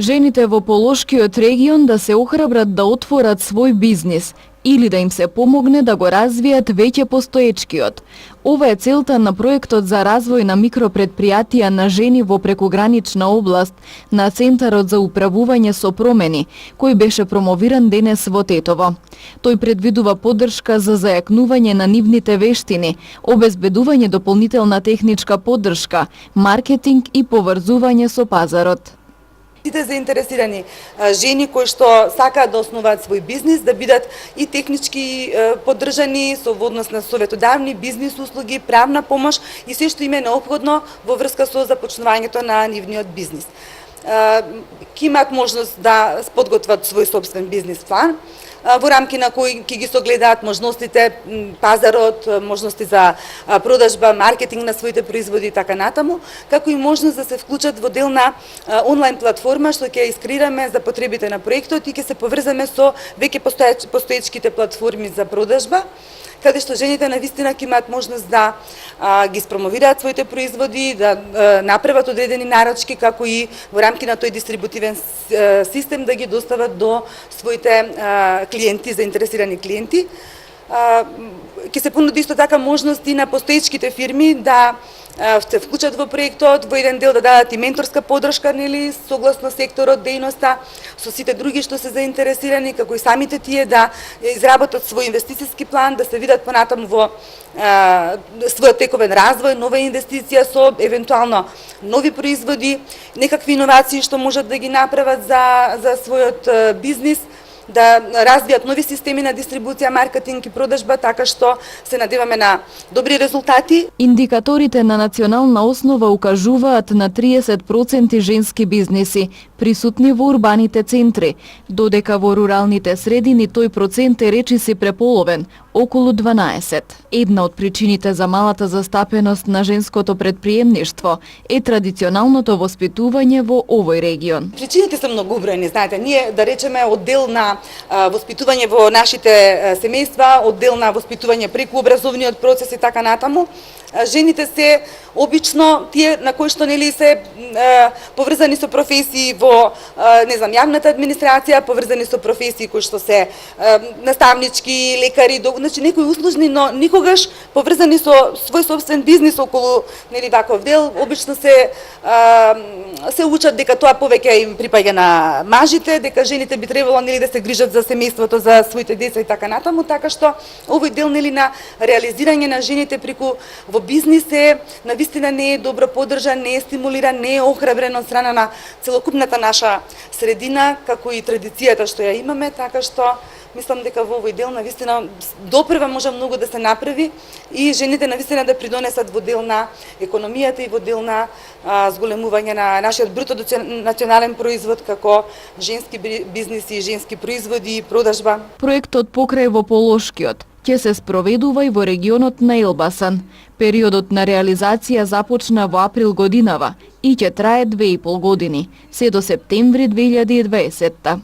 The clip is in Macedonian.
Жените во Полошкиот регион да се охрабрат да отворат свој бизнис или да им се помогне да го развијат веќе постоечкиот. Ова е целта на проектот за развој на микропредпријатија на жени во прекогранична област на Центарот за управување со промени, кој беше промовиран денес во Тетово. Тој предвидува поддршка за зајакнување на нивните вештини, обезбедување дополнителна техничка поддршка, маркетинг и поврзување со пазарот. Сите заинтересирани жени кои што сакаат да основаат свој бизнис, да бидат и технички поддржани со однос на советодавни, бизнис услуги, правна помош и се што им е неопходно во врска со започнувањето на нивниот бизнис. Ќе имаат можност да подготват свој собствен бизнис план, во рамки на кои ќе ги согледаат можностите, пазарот, можности за продажба, маркетинг на своите производи и така натаму, како и можност да се вклучат во дел на онлайн платформа што ќе искреираме за потребите на проектот и ќе се поврзаме со веќе постоечките платформи за продажба, каде што жените навистина ќе имаат можност да ги спромовираат своите производи, да направат одредени нарачки, како и во рамки на тој дистрибутивен систем да ги достават до своите клиенти, заинтересирани клиенти. Ќе се понуди исто така можност и на постоечките фирми да се вклучат во проектот, во еден дел да дадат и менторска поддршка, нели, согласно секторот, дејноста, со сите други што се заинтересирани, како и самите тие да изработат свој инвестициски план, да се видат понатаму во својот тековен развој, нова инвестиција со евентуално нови производи, некакви иновации што можат да ги направат за својот бизнис, да развијат нови системи на дистрибуција, маркетинг и продажба, така што се надеваме на добри резултати. Индикаторите на национална основа укажуваат на 30% женски бизниси присутни во урбаните центри, додека во руралните средини тој процент е речиси преполовен, околу 12. Една од причините за малата застапеност на женското предприемништво е традиционалното воспитување во овој регион. Причините се многобројни, знаете, ние да речеме оддел на воспитување во нашите семејства, оддел на воспитување преку образовниот процес и така натаму. Жените се обично тие на кои што нели се поврзани со професии во јавната администрација, поврзани со професии кои што се наставнички, лекари, значи некои услужни, но никогаш поврзани со свој собствен бизнис околу нели ваков дел. Обично се учат дека тоа повеќе им припаѓа на мажите, дека жените би требало нели да се грижат за семејството, за своите деца и така натаму, така што овој дел нели на реализирање на жените преку во бизнис е навистина не е добро поддржан, не е стимулиран, не е охрабрен од страна на целокупната наша средина, како и традицијата што ја имаме, така што мислам дека во овој дел навистина допрва може многу да се направи и жените навистина да придонесат во дел на економијата и во дел на зголемување на нашиот бруто национален производ како женски бизниси и женски производи и продажба. Проектот покрај во Полошкиот ќе се спроведува и во регионот на Елбасан. Периодот на реализација започна во април годинава и ќе трае 2,5 години, се до септември 2020.